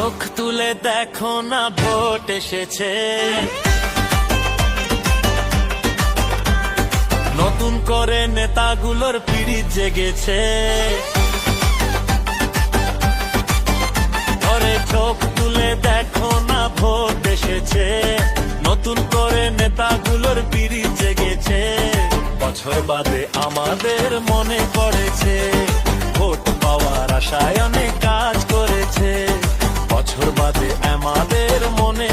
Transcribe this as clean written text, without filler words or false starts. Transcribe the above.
চোখ তুলে দেখো না ভোট এসেছে, নতুন করে নেতাগুলোর পিড়িত জেগেছে। ঘরে চোখ তুলে দেখো না ভোট এসেছে, নতুন করে নেতাগুলোর পিড়িত জেগেছে। বছর বাদে আমাদের মনে পড়েছে, ভোট পাওয়ার আশায় অনেক কাজ করেছে। বছর বাদে আমাদের মনে